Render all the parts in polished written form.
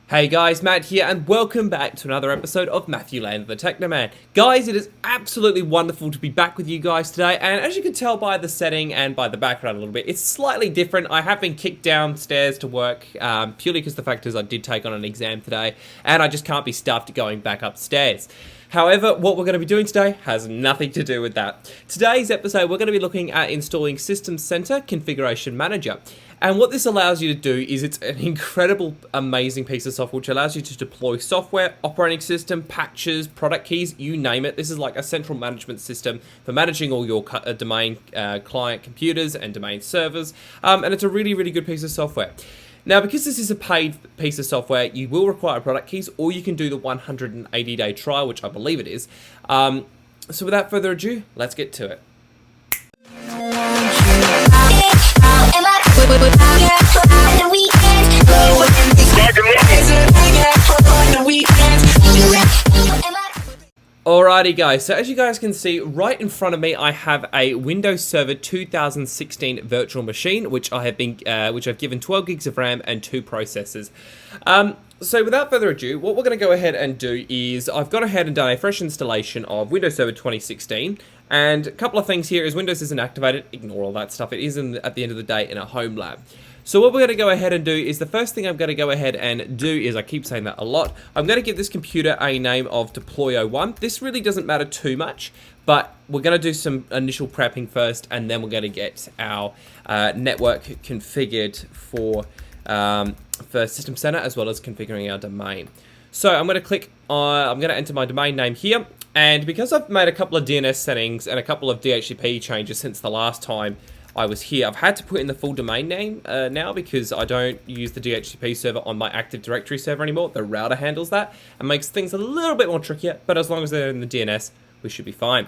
Hey guys, Matt here, and welcome back to another episode of Matthew Land, the Technoman. Guys, it is absolutely wonderful to be back with you guys today, and as you can tell by the setting and by the background a little bit, it's slightly different. I have been kicked downstairs to work, purely because the fact is I did take on an exam today, and I just can't be stuffed going back upstairs. However, what we're going to be doing today has nothing to do with that. Today's episode, we're going to be looking at installing System Center Configuration Manager. And what this allows you to do is it's an incredible, amazing piece of software which allows you to deploy software, operating system, patches, product keys, you name it. This is like a central management system for managing all your domain client computers and domain servers. And it's a really, really good piece of software. Now, because this is a paid piece of software, you will require product keys, or you can do the 180-day trial, which I believe it is. So without further ado, let's get to it. Alrighty guys, so as you guys can see right in front of me, I have a Windows Server 2016 virtual machine, which I've given 12 gigs of RAM and 2 processors. So without further ado, what we're going to go ahead and do is I've gone ahead and done a fresh installation of Windows Server 2016, and a couple of things here is Windows isn't activated, ignore all that stuff, it is at the end of the day in a home lab. So what we're going to go ahead and do is the first thing I'm going to go ahead and do is, I keep saying that a lot, I'm going to give this computer a name of Deploy01. This really doesn't matter too much, but we're going to do some initial prepping first, and then we're going to get our network configured for System Center, as well as configuring our domain. So I'm going to click on, I'm going to enter my domain name here, and because I've made a couple of DNS settings and a couple of DHCP changes since the last time I was here, I've had to put in the full domain name now because I don't use the DHCP server on my Active Directory server anymore. The router handles that and makes things a little bit more trickier, but as long as they're in the DNS, we should be fine.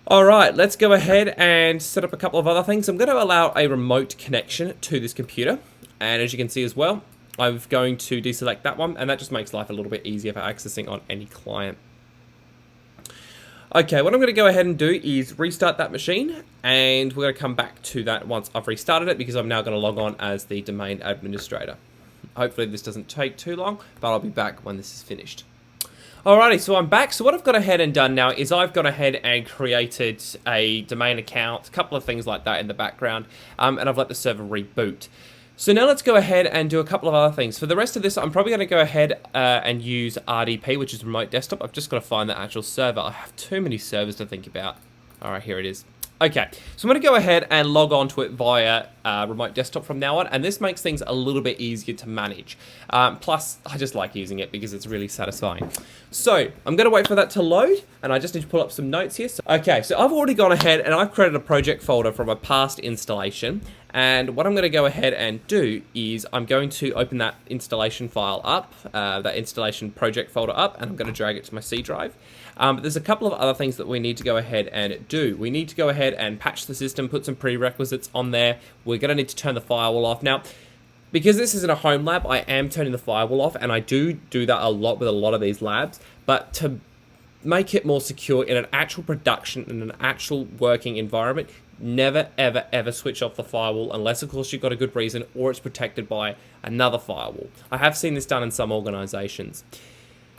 Alright, let's go ahead and set up a couple of other things. I'm going to allow a remote connection to this computer, and as you can see as well, I'm going to deselect that one, and that just makes life a little bit easier for accessing on any client. Okay, what I'm going to go ahead and do is restart that machine, and we're going to come back to that once I've restarted it, because I'm now going to log on as the domain administrator. Hopefully this doesn't take too long, but I'll be back when this is finished. Alrighty, so I'm back. So what I've gone ahead and done now is I've gone ahead and created a domain account, a couple of things like that in the background, and I've let the server reboot. So now let's go ahead and do a couple of other things. For the rest of this, I'm probably going to go ahead and use RDP, which is remote desktop. I've just got to find the actual server. I have too many servers to think about. All right, here it is. Okay, so I'm going to go ahead and log on to it via remote desktop from now on, and this makes things a little bit easier to manage. Plus, I just like using it because it's really satisfying. So I'm going to wait for that to load, and I just need to pull up some notes here. Okay, so I've already gone ahead and I've created a project folder from a past installation, and what I'm going to go ahead and do is I'm going to open that installation file up, that installation project folder up, and I'm going to drag it to my C drive. But there's a couple of other things that we need to go ahead and do. We need to go ahead and patch the system, put some prerequisites on there. We're going to need to turn the firewall off. Now, because this isn't a home lab, I am turning the firewall off, and I do that a lot with a lot of these labs. But to make it more secure in an actual production, in an actual working environment, never, ever, ever switch off the firewall unless, of course, you've got a good reason or it's protected by another firewall. I have seen this done in some organizations.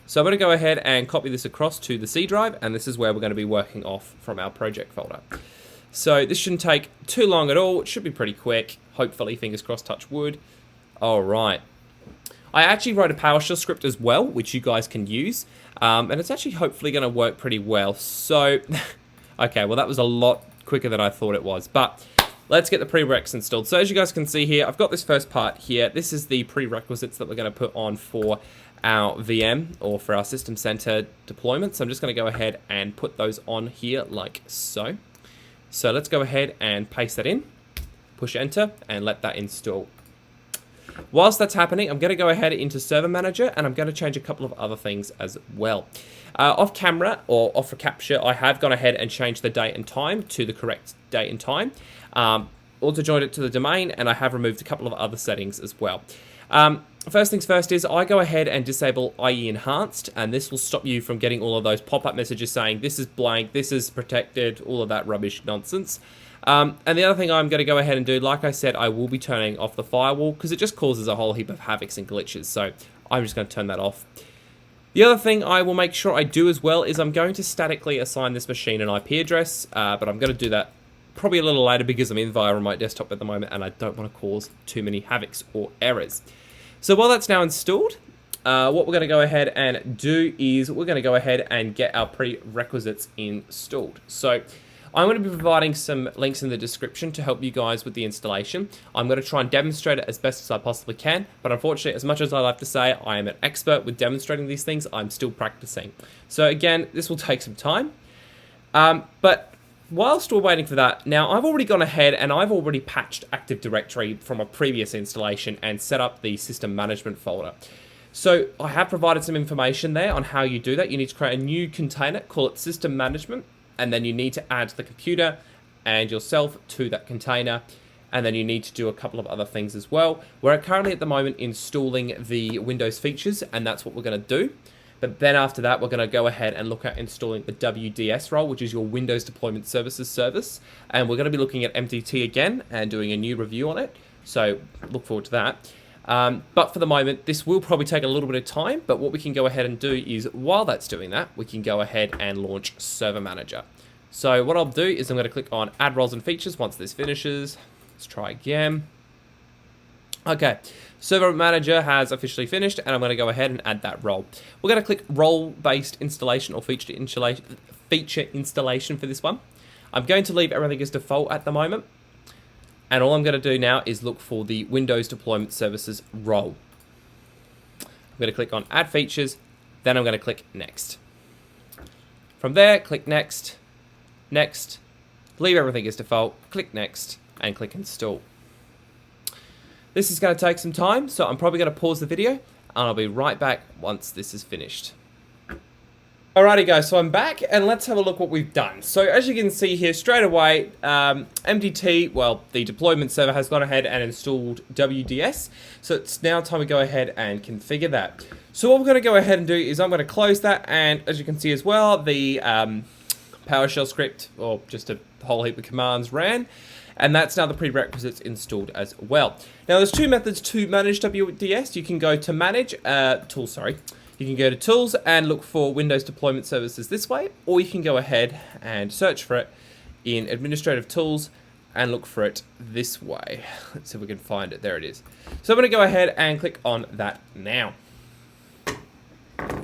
So I'm going to go ahead and copy this across to the C drive, and this is where we're going to be working off from our project folder. So this shouldn't take too long at all. It should be pretty quick. Hopefully, fingers crossed, touch wood. All right. I actually wrote a PowerShell script as well, which you guys can use, and it's actually hopefully going to work pretty well. So, okay, well that was a lot quicker than I thought it was, but let's get the prereqs installed. So as you guys can see here, I've got this first part here. This is the prerequisites that we're going to put on for our VM or for our System Center deployment. So I'm just going to go ahead and put those on here like so. So let's go ahead and paste that in, push enter, and let that install. Whilst that's happening, I'm going to go ahead into Server Manager, and I'm going to change a couple of other things as well. Off camera, or off for capture, I have gone ahead and changed the date and time to the correct date and time. Also joined it to the domain, and I have removed a couple of other settings as well. First things first is I go ahead and disable IE Enhanced, and this will stop you from getting all of those pop-up messages saying this is blank, this is protected, all of that rubbish nonsense. And the other thing I'm going to go ahead and do, like I said, I will be turning off the firewall because it just causes a whole heap of havocs and glitches. So I'm just going to turn that off. The other thing I will make sure I do as well is I'm going to statically assign this machine an IP address, but I'm going to do that probably a little later because I'm in via remote desktop at the moment and I don't want to cause too many havocs or errors. So while that's now installed, what we're going to go ahead and do is we're going to go ahead and get our prerequisites installed. So I'm going to be providing some links in the description to help you guys with the installation. I'm going to try and demonstrate it as best as I possibly can, but unfortunately, as much as I like to say I am an expert with demonstrating these things, I'm still practicing. So again, this will take some time, but whilst we're waiting for that, now I've already gone ahead and I've already patched Active Directory from a previous installation and set up the system management folder. So I have provided some information there on how you do that. You need to create a new container, call it system management, and then you need to add the computer and yourself to that container. And then you need to do a couple of other things as well. We're currently at the moment installing the Windows features, and that's what we're going to do. But then after that, we're going to go ahead and look at installing the WDS role, which is your Windows Deployment Services service. And we're going to be looking at MDT again and doing a new review on it. So look forward to that. But for the moment, this will probably take a little bit of time, but what we can go ahead and do is, while that's doing that, we can go ahead and launch Server Manager. So what I'll do is I'm going to click on Add Roles and Features once this finishes. Let's try again. Okay, Server Manager has officially finished, and I'm going to go ahead and add that role. We're going to click Role-Based Installation or Feature Installation for this one. I'm going to leave everything as default at the moment. And all I'm going to do now is look for the Windows Deployment Services role. I'm going to click on Add Features, then I'm going to click Next. From there, click Next, Next, leave everything as default, click Next, and click Install. This is going to take some time, so I'm probably going to pause the video, and I'll be right back once this is finished. Alrighty guys, so I'm back and let's have a look what we've done. So as you can see here straight away, MDT, well, the deployment server has gone ahead and installed WDS. So it's now time to go ahead and configure that. So what we're going to go ahead and do is I'm going to close that, and as you can see as well, the PowerShell script, or just a whole heap of commands ran. And that's now the prerequisites installed as well. Now there's two methods to manage WDS. You can go to manage, You can go to Tools and look for Windows Deployment Services this way, or you can go ahead and search for it in Administrative Tools and look for it this way. Let's see if we can find it. There it is. So I'm going to go ahead and click on that now.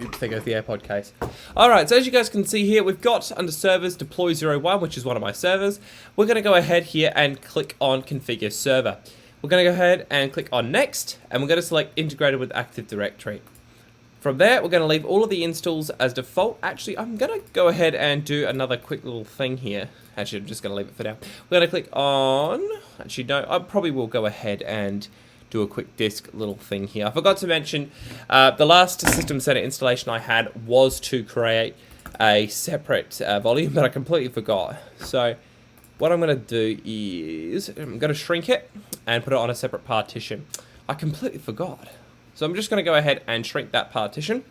Oops, there goes the AirPod case. Alright, so as you guys can see here, we've got under Servers Deploy 01, which is one of my servers. We're going to go ahead here and click on Configure Server. We're going to go ahead and click on Next, and we're going to select Integrated with Active Directory. From there, we're going to leave all of the installs as default. Actually, I'm going to go ahead and do another quick little thing here. Actually, I'm just going to leave it for now. We're going to click on... Actually, no, I probably will go ahead and do a quick disk little thing here. I forgot to mention, the last System Center installation I had was to create a separate volume, but I completely forgot. So what I'm going to do is I'm going to shrink it and put it on a separate partition. I completely forgot. So I'm just going to go ahead and shrink that partition.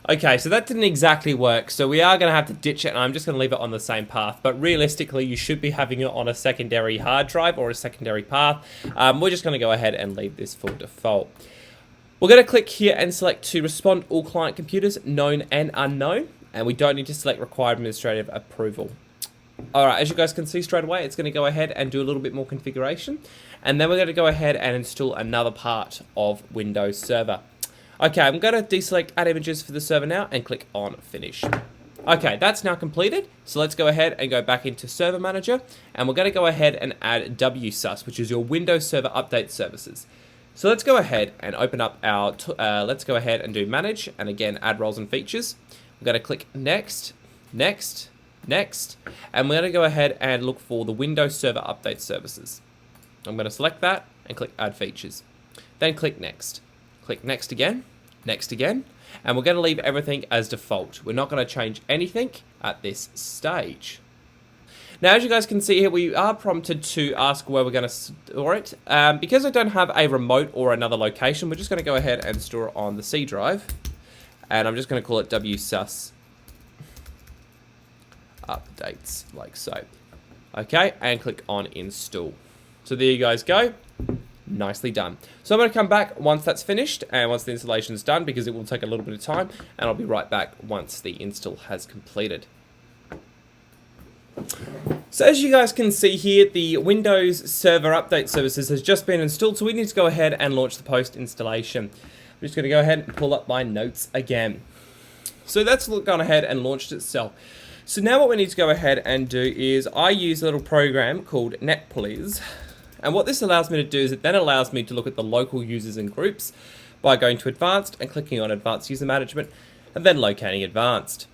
Okay, so that didn't exactly work, so we are going to have to ditch it, and I'm just going to leave it on the same path. But realistically, you should be having it on a secondary hard drive or a secondary path. We're just going to go ahead and leave this full default. We're going to click here and select to respond all client computers, known and unknown, and we don't need to select required administrative approval. Alright, as you guys can see straight away, it's going to go ahead and do a little bit more configuration. And then we're going to go ahead and install another part of Windows Server. Okay, I'm going to deselect Add Images for the server now and click on Finish. Okay, that's now completed. So let's go ahead and go back into Server Manager. And we're going to go ahead and add WSUS, which is your Windows Server Update Services. So let's go ahead and open up our, let's go ahead and do Manage. And again, Add Roles and Features. We're going to click Next, Next, Next, and we're going to go ahead and look for the Windows Server Update Services. I'm going to select that and click Add Features. Then click Next. Click Next again, and we're going to leave everything as default. We're not going to change anything at this stage. Now, as you guys can see here, we are prompted to ask where we're going to store it. Because I don't have a remote or another location, we're just going to go ahead and store it on the C drive. And I'm just going to call it WSUS Updates, like so. Okay, and click on Install. So there you guys go. Nicely done. So I'm going to come back once that's finished and once the installation is done, because it will take a little bit of time, and I'll be right back once the install has completed. So as you guys can see here, the Windows Server Update Services has just been installed, so we need to go ahead and launch the post installation. I'm just going to go ahead and pull up my notes again. So that's gone ahead and launched itself. So now what we need to go ahead and do is I use a little program called NetPoliz. And what this allows me to do is it then allows me to look at the local users and groups by going to Advanced and clicking on Advanced User Management and then locating Advanced.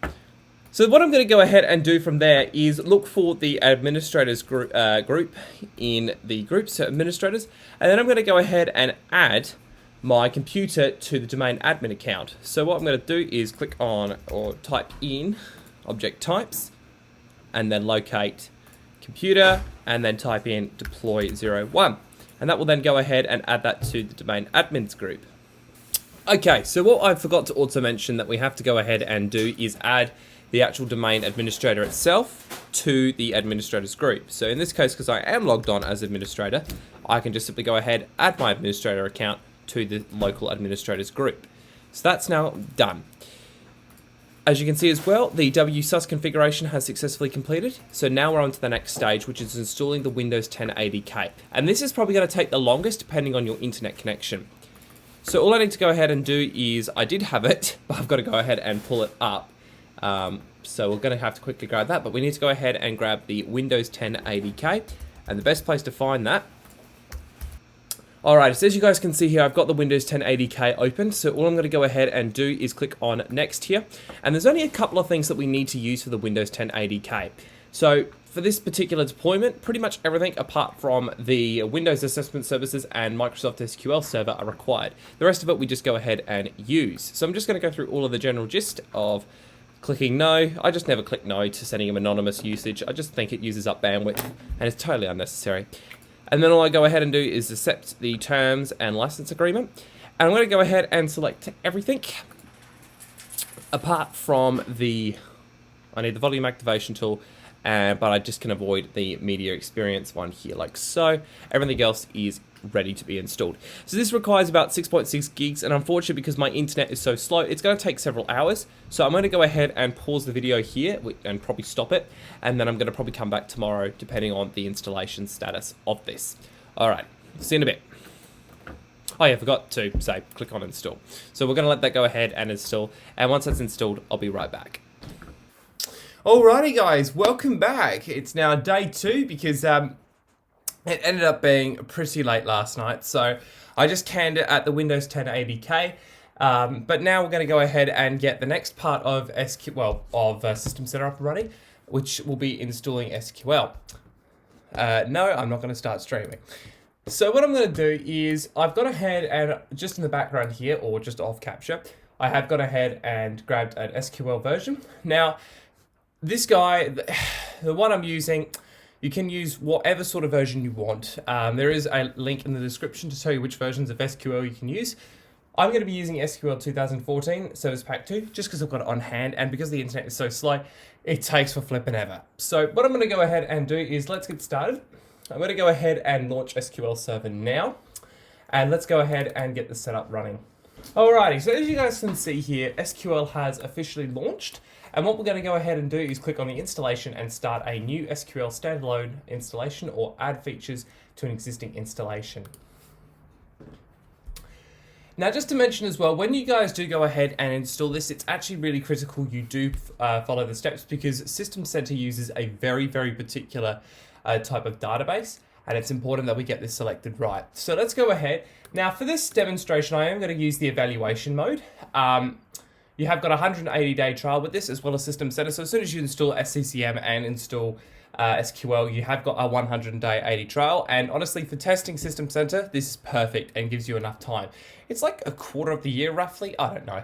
So what I'm going to go ahead and do from there is look for the administrators group in the groups administrators, and then I'm going to go ahead and add my computer to the domain admin account. So what I'm going to do is click on or type in object types and then locate computer and then type in deploy 01, and that will then go ahead and add that to the domain admins group. Okay, so what I forgot to also mention that we have to go ahead and do is add the actual domain administrator itself to the administrators group. So in this case, because I am logged on as administrator, I can just simply go ahead, add my administrator account to the local administrators group. So that's now done. As you can see as well, the WSUS configuration has successfully completed. So now we're on to the next stage, which is installing the Windows 10 ADK. And this is probably going to take the longest depending on your internet connection. So all I need to go ahead and do is, I did have it, but I've got to go ahead and pull it up. So we're going to have to quickly grab that, but we need to go ahead and grab the Windows 10 ADK, and the best place to find that. Alright, so as you guys can see here, I've got the Windows 10 ADK open, so all I'm going to go ahead and do is click on Next here, and there's only a couple of things that we need to use for the Windows 10 ADK. So for this particular deployment, pretty much everything apart from the Windows Assessment Services and Microsoft SQL Server are required. The rest of it we just go ahead and use. So I'm just going to go through all of the general gist of clicking no. I just never click no to sending them anonymous usage. I just think it uses up bandwidth and it's totally unnecessary. And then all I go ahead and do is accept the terms and license agreement. And I'm going to go ahead and select everything apart from the, I need the volume activation tool, but I just can avoid the media experience one here like so. Everything else is ready to be installed. So this requires about 6.6 gigs, and unfortunately because my internet is so slow, it's going to take several hours. So I'm going to go ahead and pause the video here and probably stop it, and then I'm going to probably come back tomorrow depending on the installation status of this. Alright, see you in a bit. Oh yeah, I forgot to say click on install. So we're going to let that go ahead and install, and once that's installed, I'll be right back. Alrighty guys, welcome back. It's now day 2 because it ended up being pretty late last night, so I just canned it at the Windows 10 ADK. But now we're going to go ahead and get the next part of System Center up and running, which will be installing SQL. No, I'm not going to start streaming. So what I'm going to do is I've gone ahead and just in the background here, or just off capture, I have gone ahead and grabbed an SQL version. Now, this guy, the one I'm using, you can use whatever sort of version you want. There is a link in the description to tell you which versions of SQL you can use. I'm going to be using SQL 2014 Service Pack 2 just because I've got it on hand, and because the internet is so slow, it takes for flipping ever. So what I'm going to go ahead and do is let's get started. I'm going to go ahead and launch SQL Server now, and let's go ahead and get the setup running. Alrighty, so as you guys can see here, SQL has officially launched. And what we're going to go ahead and do is click on the installation and start a new SQL standalone installation, or add features to an existing installation. Now, just to mention as well, when you guys do go ahead and install this, it's actually really critical you do follow the steps, because System Center uses a very, very particular type of database, and it's important that we get this selected right. So let's go ahead. Now, for this demonstration, I am going to use the evaluation mode. You have got a 180-day trial with this, as well as System Center. So as soon as you install SCCM and install SQL, you have got a 100-day 80 trial. And honestly, for testing System Center, this is perfect and gives you enough time. It's like a quarter of the year, roughly. I don't know.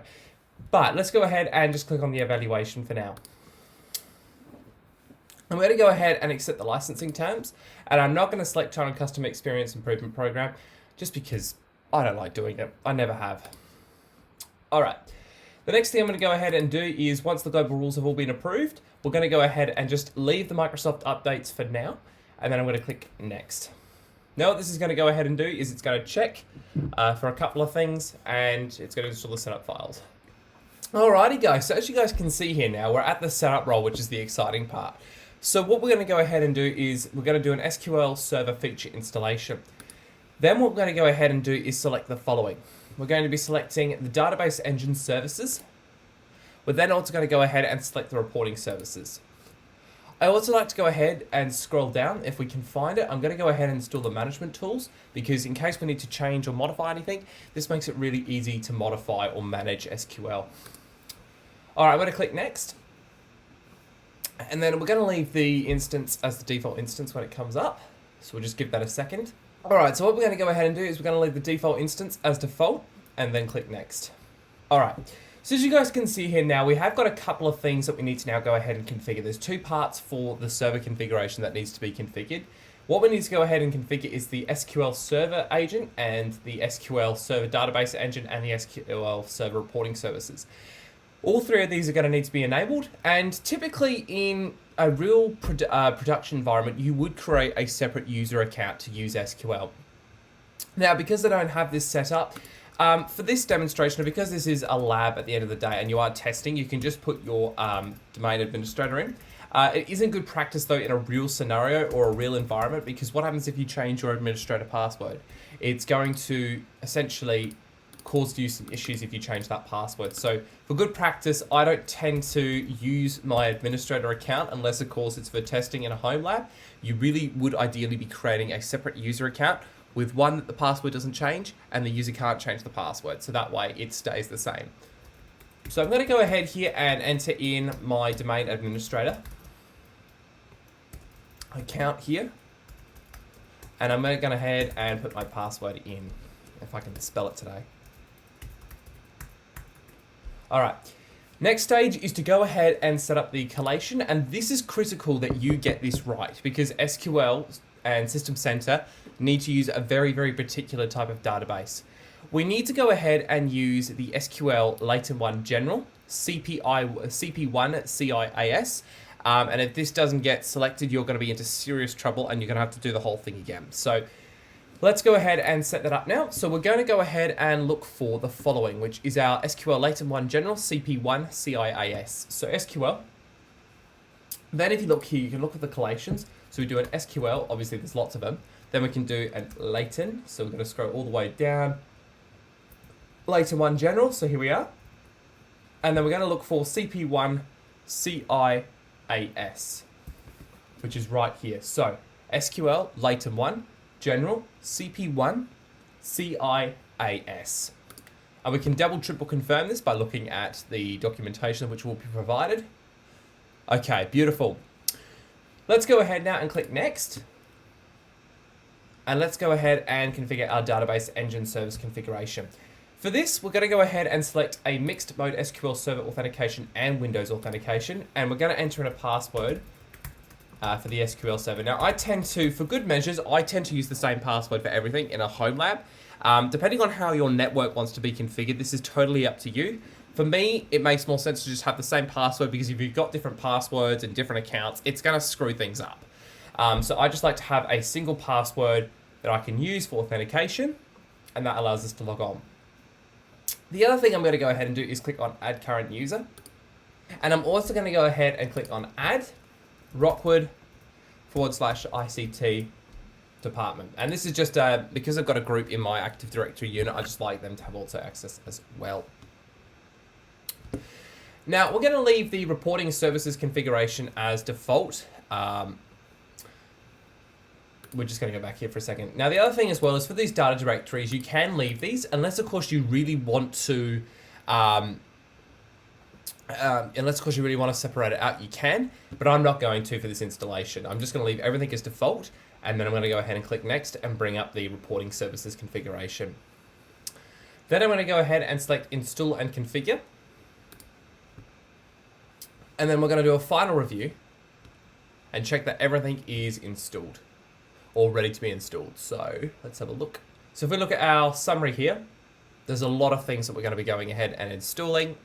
But let's go ahead and just click on the evaluation for now. I'm going to go ahead and accept the licensing terms. And I'm not going to select China Customer Experience Improvement Program, just because I don't like doing it. I never have. All right. The next thing I'm going to go ahead and do is, once the global rules have all been approved, we're going to go ahead and just leave the Microsoft updates for now, and then I'm going to click Next. Now what this is going to go ahead and do is it's going to check for a couple of things, and it's going to install the setup files. Alrighty guys, so as you guys can see here now, we're at the setup role, which is the exciting part. So what we're going to go ahead and do is we're going to do an SQL Server feature installation. Then what we're going to go ahead and do is select the following. We're going to be selecting the database engine services. We're then also going to go ahead and select the reporting services. I also like to go ahead and scroll down if we can find it. I'm going to go ahead and install the management tools because in case we need to change or modify anything, this makes it really easy to modify or manage SQL. Alright, I'm going to click next. And then we're going to leave the instance as the default instance when it comes up. So we'll just give that a second. Alright, so what we're going to go ahead and do is we're going to leave the default instance as default and then click next. Alright. So as you guys can see here now, we have got a couple of things that we need to now go ahead and configure. There's two parts for the server configuration that needs to be configured. What we need to go ahead and configure is the SQL Server agent and the SQL Server database engine and the SQL Server reporting services. All three of these are going to need to be enabled, and typically in a real production environment, you would create a separate user account to use SQL. Now, because I don't have this set up, for this demonstration, because this is a lab at the end of the day and you are testing, you can just put your domain administrator in. It isn't good practice though in a real scenario or a real environment, because what happens if you change your administrator password? It's going to essentially cause you some issues if you change that password. So for good practice, I don't tend to use my administrator account unless of course it's for testing in a home lab. You really would ideally be creating a separate user account with one that the password doesn't change and the user can't change the password, so that way it stays the same. So I'm going to go ahead here and enter in my domain administrator account here, and I'm going to go ahead and put my password in, if I can spell it today. Alright, next stage is to go ahead and set up the collation, and this is critical that you get this right because SQL and System Center need to use a very, very particular type of database. We need to go ahead and use the SQL Latent 1 General, CP1 CIAS, and if this doesn't get selected, you're going to be into serious trouble and you're going to have to do the whole thing again. So let's go ahead and set that up now. So we're going to go ahead and look for the following, which is our SQL Latent 1 General, CP1 CIAS. So SQL. Then if you look here, you can look at the collations. So we do an SQL, obviously there's lots of them. Then we can do a latent, so we're going to scroll all the way down. Latent 1 General, so here we are. And then we're going to look for CP1 CIAS, which is right here. So SQL Latent 1 General CP1 CIAS. And we can double, triple confirm this by looking at the documentation which will be provided. Okay, beautiful. Let's go ahead now and click next. And let's go ahead and configure our database engine service configuration. For this, we're going to go ahead and select a mixed mode SQL Server authentication and Windows authentication. And we're going to enter in a password for the SQL Server. Now, I tend to, for good measures, I tend to use the same password for everything in a home lab. Depending on how your network wants to be configured, this is totally up to you. For me, it makes more sense to just have the same password because if you've got different passwords and different accounts, it's going to screw things up. So I just like to have a single password that I can use for authentication, and that allows us to log on. The other thing I'm going to go ahead and do is click on Add Current User. And I'm also going to go ahead and click on Add Rockwood/ICT department. And this is just because I've got a group in my Active Directory unit, I just like them to have also access as well. Now, we're going to leave the reporting services configuration as default. We're just going to go back here for a second. Now, the other thing as well is for these data directories, you can leave these unless, of course, you really want to, separate it out, you can, but I'm not going to for this installation. I'm just going to leave everything as default, and then I'm going to go ahead and click next and bring up the reporting services configuration. Then I'm going to go ahead and select install and configure. And then we're going to do a final review and check that everything is installed or ready to be installed. So let's have a look. So if we look at our summary here, there's a lot of things that we're going to be going ahead and installing,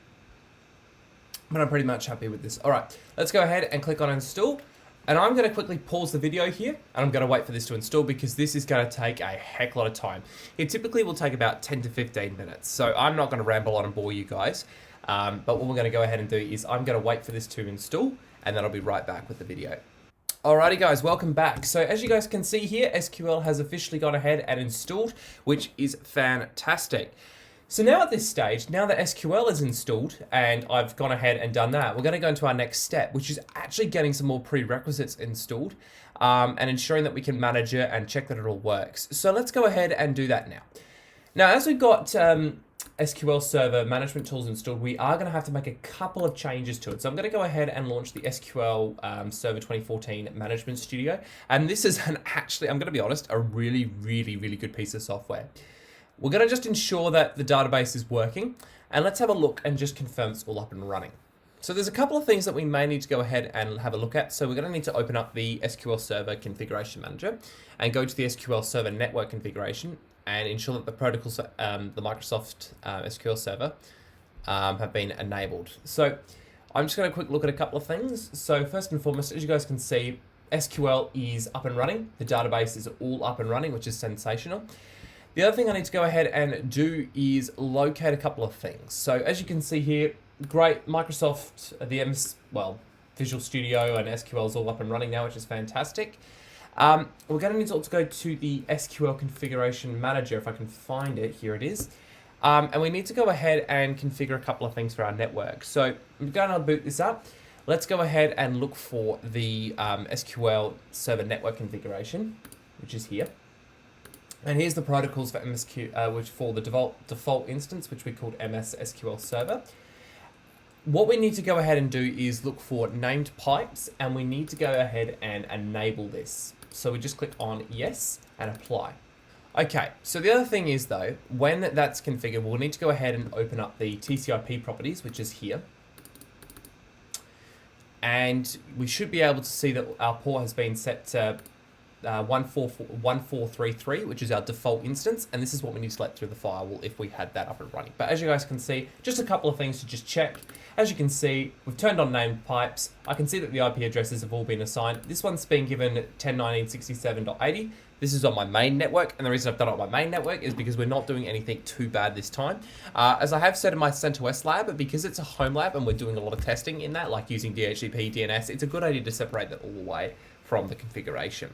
but I'm pretty much happy with this. All right, let's go ahead and click on install. And I'm going to quickly pause the video here, and I'm going to wait for this to install because this is going to take a heck lot of time. It typically will take about 10 to 15 minutes, so I'm not going to ramble on and bore you guys. But what we're going to go ahead and do is I'm going to wait for this to install, and then I'll be right back with the video. Alrighty guys, welcome back. So as you guys can see here, SQL has officially gone ahead and installed, which is fantastic. So now at this stage, now that SQL is installed and I've gone ahead and done that, we're going to go into our next step, which is actually getting some more prerequisites installed and ensuring that we can manage it and check that it all works. So let's go ahead and do that now. Now, as we've got SQL Server management tools installed, we are going to have to make a couple of changes to it. So I'm going to go ahead and launch the SQL Server 2014 Management Studio. And this is actually, I'm going to be honest, a really, really, really good piece of software. We're going to just ensure that the database is working, and let's have a look and just confirm it's all up and running. So there's a couple of things that we may need to go ahead and have a look at. So we're going to need to open up the SQL Server Configuration Manager and go to the SQL Server Network Configuration and ensure that the protocols, the Microsoft SQL Server have been enabled. So I'm just going to quick look at a couple of things. So first and foremost, as you guys can see, SQL is up and running. The database is all up and running, which is sensational. The other thing I need to go ahead and do is locate a couple of things. So as you can see here, great, Microsoft, Visual Studio and SQL is all up and running now, which is fantastic. We're going to need to also go to the SQL Configuration Manager, if I can find it. Here it is. And we need to go ahead and configure a couple of things for our network. So I'm going to boot this up. Let's go ahead and look for the SQL Server Network Configuration, which is here. And here's the protocols for MSQ, which for the default instance, which we called MS SQL Server. What we need to go ahead and do is look for named pipes, and we need to go ahead and enable this. So we just click on yes and apply. Okay, so the other thing is though, when that's configured, we'll need to go ahead and open up the TCP properties, which is here. And we should be able to see that our port has been set to 1433, which is our default instance, and this is what we need to let through the firewall if we had that up and running. But as you guys can see, just a couple of things to just check. As you can see, we've turned on named pipes. I can see that the IP addresses have all been assigned. This one's been given 10.19.67.80. This is on my main network, and the reason I've done it on my main network is because we're not doing anything too bad this time. As I have said in my CentOS lab, because it's a home lab and we're doing a lot of testing in that, like using DHCP, DNS, it's a good idea to separate that all away from the configuration.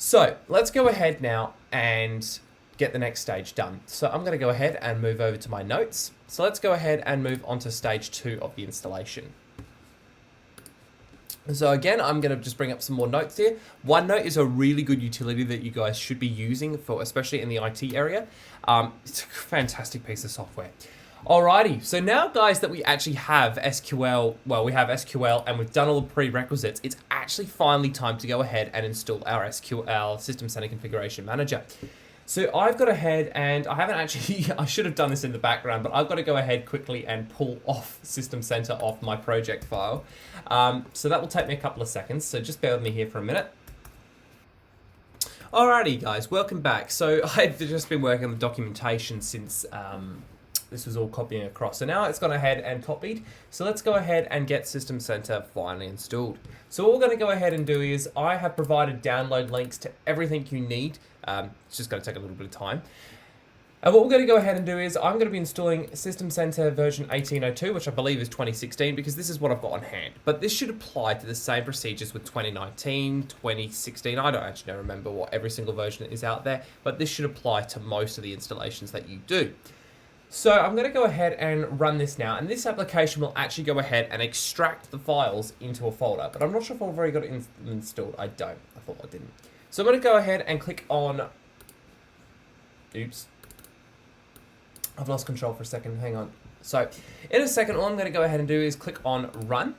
So let's go ahead now and get the next stage done. So I'm going to go ahead and move over to my notes. So let's go ahead and move on to stage 2 of the installation. So again, I'm going to just bring up some more notes here. OneNote is a really good utility that you guys should be using for, especially in the IT area. It's a fantastic piece of software. Alrighty, so now guys that we actually have SQL, we have SQL and we've done all the prerequisites, it's actually finally time to go ahead and install our SQL System Center Configuration Manager. So I've got ahead and I haven't actually, I should have done this in the background, but I've got to go ahead quickly and pull off System Center off my project file. So that will take me a couple of seconds, so just bear with me here for a minute. Alrighty guys, welcome back. So I've just been working on the documentation since this was all copying across. So now it's gone ahead and copied. So let's go ahead and get System Center finally installed. So what we're going to go ahead and do is I have provided download links to everything you need. It's just going to take a little bit of time. And what we're going to go ahead and do is I'm going to be installing System Center version 1802, which I believe is 2016, because this is what I've got on hand. But this should apply to the same procedures with 2019, 2016. I don't actually remember what every single version is out there, but this should apply to most of the installations that you do. So I'm going to go ahead and run this now, and this application will actually go ahead and extract the files into a folder, but I'm not sure if I've already got it installed. I don't. I thought I didn't. So I'm going to go ahead and click on... Oops. I've lost control for a second. Hang on. So in a second, all I'm going to go ahead and do is click on Run.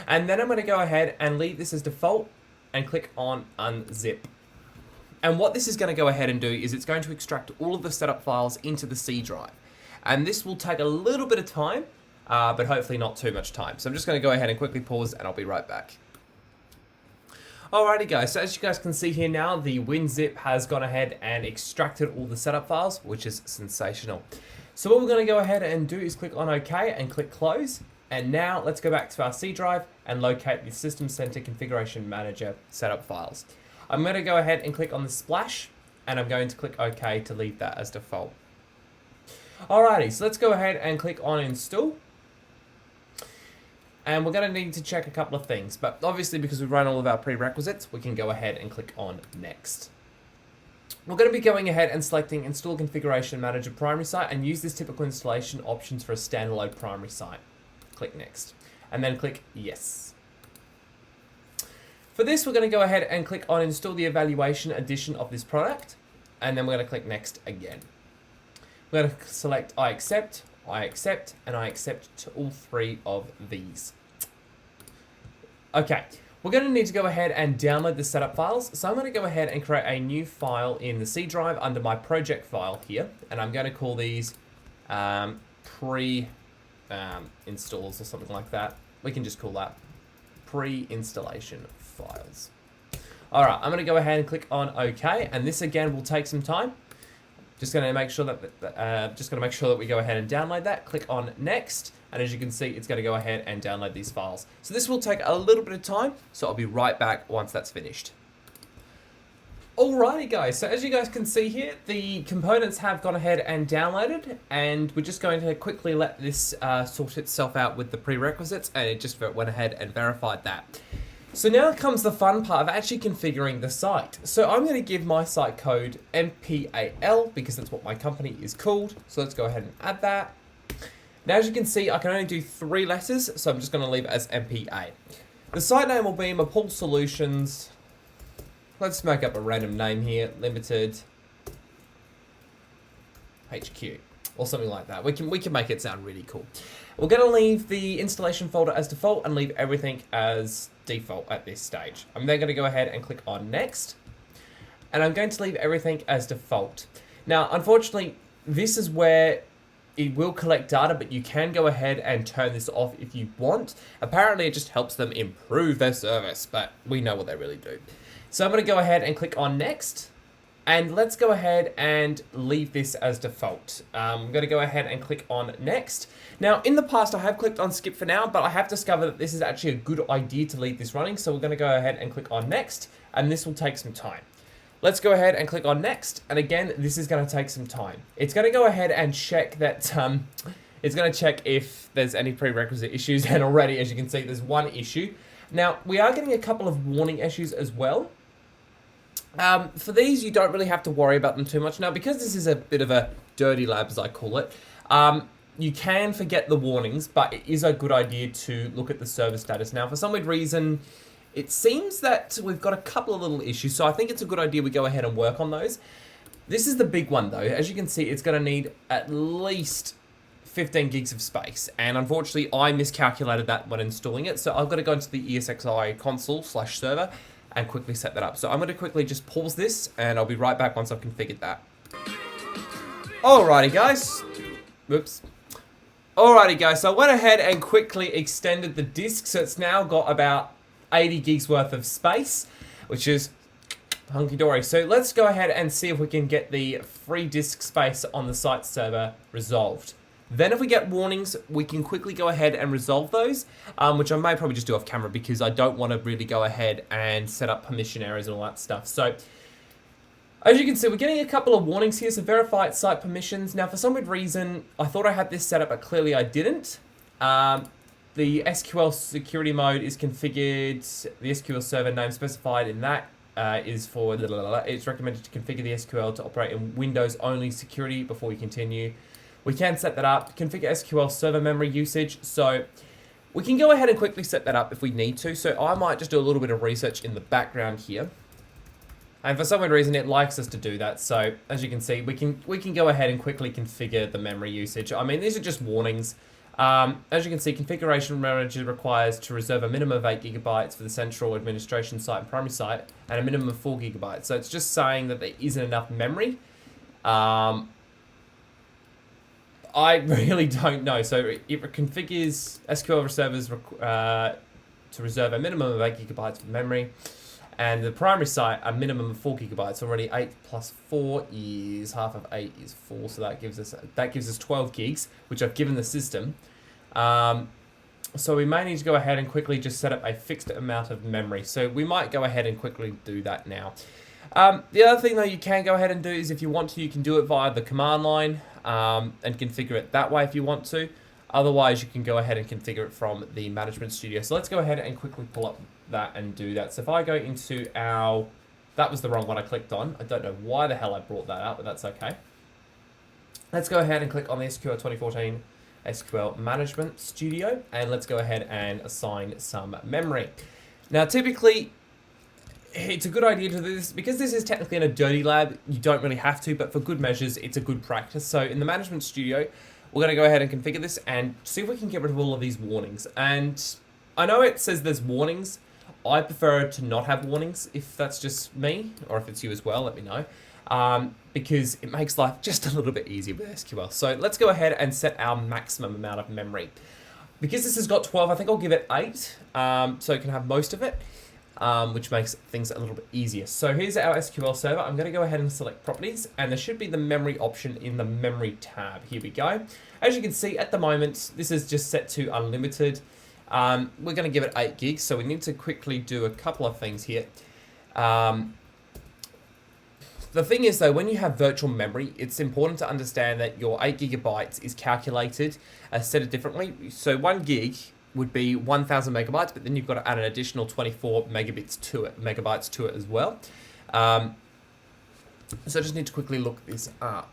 And then I'm going to go ahead and leave this as default and click on Unzip. And what this is going to go ahead and do is it's going to extract all of the setup files into the C drive. And this will take a little bit of time, but hopefully not too much time. So I'm just going to go ahead and quickly pause and I'll be right back. Alrighty guys, so as you guys can see here now, the WinZip has gone ahead and extracted all the setup files, which is sensational. So what we're going to go ahead and do is click on OK and click Close. And now let's go back to our C drive and locate the System Center Configuration Manager setup files. I'm going to go ahead and click on the splash, and I'm going to click OK to leave that as default. Alrighty, so let's go ahead and click on install. And we're going to need to check a couple of things, but obviously because we've run all of our prerequisites, we can go ahead and click on next. We're going to be going ahead and selecting Install Configuration Manager Primary Site and use this typical installation options for a standalone primary site. Click next, and then click yes. For this, we're going to go ahead and click on Install the Evaluation Edition of this product, and then we're going to click next again. We're going to select I accept, and I accept to all three of these. Okay, we're going to need to go ahead and download the setup files. So I'm going to go ahead and create a new file in the C drive under my project file here, and I'm going to call these installs or something like that. We can just call that pre-installation files. All right, I'm going to go ahead and click on OK, and this again will take some time. Just going to make sure that we go ahead and download that. Click on next, and as you can see, it's going to go ahead and download these files. So this will take a little bit of time, so I'll be right back once that's finished. Alrighty guys, so as you guys can see here, the components have gone ahead and downloaded, and we're just going to quickly let this sort itself out with the prerequisites, and it just went ahead and verified that. So now comes the fun part of actually configuring the site. So I'm going to give my site code MPAL because that's what my company is called. So let's go ahead and add that. Now as you can see, I can only do 3 letters, so I'm just going to leave it as MPA. The site name will be Mapul Solutions. Let's make up a random name here, Limited HQ. Or something like that. We can make it sound really cool. We're going to leave the installation folder as default and leave everything as default at this stage. I'm then going to go ahead and click on next. And I'm going to leave everything as default. Now, unfortunately, this is where it will collect data, but you can go ahead and turn this off if you want. Apparently, it just helps them improve their service, but we know what they really do. So I'm going to go ahead and click on next. And let's go ahead and leave this as default. I'm going to go ahead and click on next. Now, in the past, I have clicked on skip for now, but I have discovered that this is actually a good idea to leave this running. So we're going to go ahead and click on next, and this will take some time. Let's go ahead and click on next. And again, this is going to take some time. It's going to go ahead and check that, it's going to check if there's any prerequisite issues. And already, as you can see, there's one issue. Now, we are getting a couple of warning issues as well. For these, you don't really have to worry about them too much. Now, because this is a bit of a dirty lab, as I call it, you can forget the warnings, but it is a good idea to look at the server status. Now, for some weird reason, it seems that we've got a couple of little issues, so I think it's a good idea we go ahead and work on those. This is the big one, though. As you can see, it's going to need at least 15 gigs of space, and unfortunately, I miscalculated that when installing it, so I've got to go into the ESXi console/server and quickly set that up. So I'm going to quickly just pause this, and I'll be right back once I've configured that. Alrighty guys. Whoops. Alrighty guys, so I went ahead and quickly extended the disk, so it's now got about 80 gigs worth of space, which is hunky-dory. So let's go ahead and see if we can get the free disk space on the site server resolved. Then if we get warnings, we can quickly go ahead and resolve those, which I may probably just do off camera because I don't want to really go ahead and set up permission errors and all that stuff. So as you can see, we're getting a couple of warnings here. So verify site permissions. Now, for some weird reason, I thought I had this set up, but clearly I didn't. The SQL security mode is configured. The SQL server name specified in that is for it's recommended to configure the SQL to operate in Windows only security before we continue. We can set that up, configure SQL server memory usage. So we can go ahead and quickly set that up if we need to. So I might just do a little bit of research in the background here. And for some weird reason, it likes us to do that. So as you can see, we can go ahead and quickly configure the memory usage. I mean, these are just warnings. As you can see, configuration manager requires to reserve a minimum of 8 gigabytes for the central administration site and primary site, and a minimum of 4 gigabytes. So it's just saying that there isn't enough memory. I really don't know. So it configures SQL servers to reserve a minimum of 8 gigabytes for memory, and the primary site a minimum of 4 gigabytes. Already 8 plus 4 is half of 8 is 4, so that gives us 12 gigs, which I've given the system. So we may need to go ahead and quickly just set up a fixed amount of memory. So we might go ahead and quickly do that now. The other thing though you can go ahead and do is if you want to, you can do it via the command line and configure it that way if you want to. Otherwise, you can go ahead and configure it from the management studio. So let's go ahead and quickly pull up that and do that. So if I go into our, that was the wrong one I clicked on. I don't know why the hell I brought that up, but that's okay. Let's go ahead and click on the SQL 2014 SQL Management Studio, and let's go ahead and assign some memory. Now, typically, it's a good idea to do this because this is technically in a dirty lab. You don't really have to, but for good measures, it's a good practice. So in the Management Studio, we're going to go ahead and configure this and see if we can get rid of all of these warnings. And I know it says there's warnings. I prefer to not have warnings if that's just me, or if it's you as well, let me know. Because it makes life just a little bit easier with SQL. So let's go ahead and set our maximum amount of memory. Because this has got 12, I think I'll give it 8, so it can have most of it, which makes things a little bit easier. So here's our SQL server. I'm going to go ahead and select properties, and there should be the memory option in the memory tab. Here we go. As you can see, at the moment, this is just set to unlimited. We're going to give it 8 gigs, so we need to quickly do a couple of things here. The thing is though, when you have virtual memory, it's important to understand that your 8 gigabytes is calculated, set it differently. So 1 gig would be 1000 megabytes, but then you've got to add an additional 24 megabytes to it as well. So I just need to quickly look this up.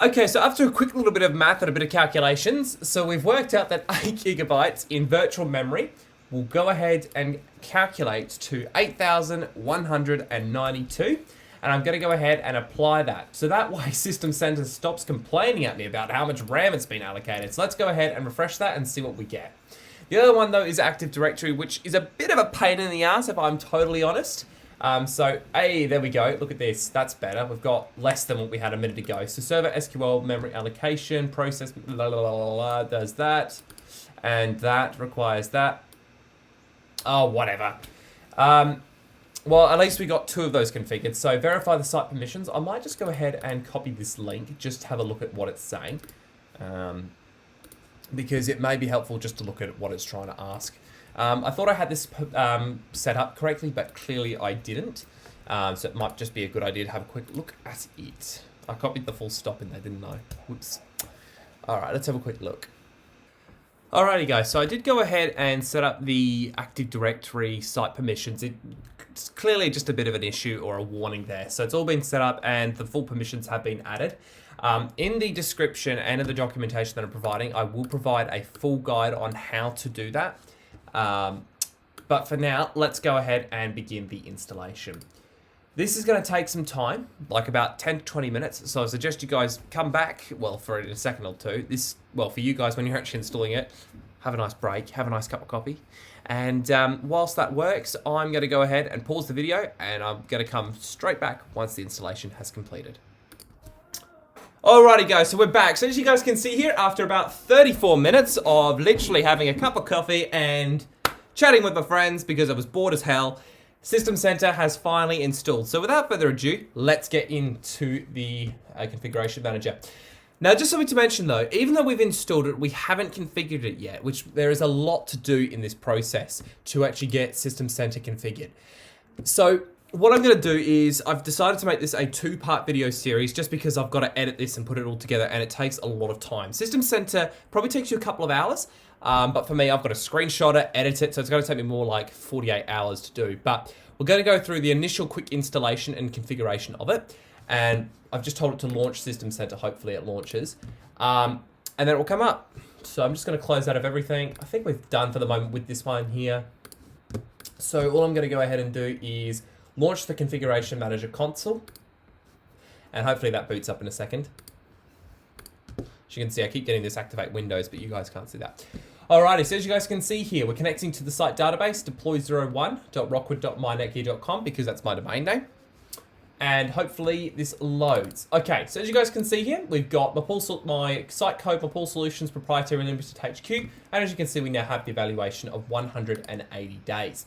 Okay, so after a quick little bit of math and a bit of calculations, so we've worked out that 8 gigabytes in virtual memory will go ahead and calculate to 8,192, and I'm going to go ahead and apply that. So that way System Center stops complaining at me about how much RAM it's been allocated. So let's go ahead and refresh that and see what we get. The other one though is Active Directory, which is a bit of a pain in the ass if I'm totally honest. Hey, there we go. Look at this. That's better. We've got less than what we had a minute ago. So server SQL memory allocation, process, does that, and that requires that. Oh, whatever. Well, at least we got 2 of those configured. So verify the site permissions. I might just go ahead and copy this link, just to have a look at what it's saying. Because it may be helpful just to look at what it's trying to ask. I thought I had this set up correctly, but clearly I didn't. So it might just be a good idea to have a quick look at it. I copied the full stop in there, didn't I? Whoops. All right, let's have a quick look. Alrighty guys, so I did go ahead and set up the Active Directory site permissions. It's clearly just a bit of an issue or a warning there. So it's all been set up and the full permissions have been added. In the description and in the documentation that I'm providing, I will provide a full guide on how to do that. But for now, let's go ahead and begin the installation. This is going to take some time, like about 10 to 20 minutes. So I suggest you guys come back, well, for a second or two. For you guys, when you're actually installing it, have a nice break, have a nice cup of coffee. And whilst that works, I'm going to go ahead and pause the video, and I'm going to come straight back once the installation has completed. Alrighty guys, so we're back. So as you guys can see here, after about 34 minutes of literally having a cup of coffee and chatting with my friends because I was bored as hell, System Center has finally installed. So without further ado, let's get into the configuration manager. Now, just something to mention though, even though we've installed it, we haven't configured it yet, which there is a lot to do in this process to actually get System Center configured. So what I'm going to do is I've decided to make this a 2-part video series just because I've got to edit this and put it all together, and it takes a lot of time. System Center probably takes you a couple of hours. But for me, I've got to screenshot it, edit it, so it's going to take me more like 48 hours to do. But we're going to go through the initial quick installation and configuration of it. And I've just told it to launch System Center. Hopefully it launches. And then it will come up. So I'm just going to close out of everything. I think we've done for the moment with this one here. So all I'm going to go ahead and do is launch the Configuration Manager console. And hopefully that boots up in a second. As you can see, I keep getting this activate Windows, but you guys can't see that. Alrighty, so as you guys can see here, we're connecting to the site database, deploy01.rockwood.myNetgear.com, because that's my domain name. And hopefully this loads. Okay, so as you guys can see here, we've got my site code, my pool solutions, proprietary limited HQ. And as you can see, we now have the evaluation of 180 days.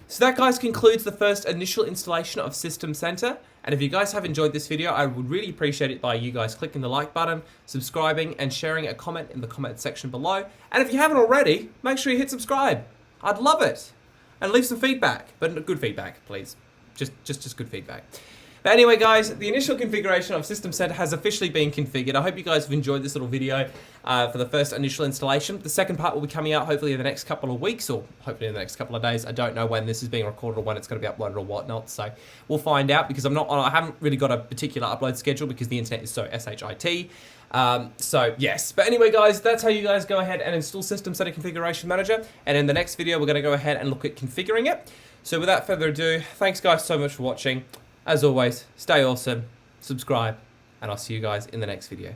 So that, guys, concludes the first initial installation of System Center. And if you guys have enjoyed this video, I would really appreciate it by you guys clicking the like button, subscribing, and sharing a comment in the comment section below. And if you haven't already, make sure you hit subscribe. I'd love it. And leave some feedback, but good feedback, please. Just good feedback. But anyway, guys, the initial configuration of System Center has officially been configured. I hope you guys have enjoyed this little video for the first initial installation. The second part will be coming out hopefully in the next couple of weeks, or hopefully in the next couple of days. I don't know when this is being recorded or when it's going to be uploaded or whatnot, so we'll find out, because I haven't really got a particular upload schedule because the internet is so shit. So yes, but anyway, guys, that's how you guys go ahead and install System Center Configuration Manager. And in the next video, we're going to go ahead and look at configuring it. So without further ado, thanks guys so much for watching. As always, stay awesome, subscribe, and I'll see you guys in the next video.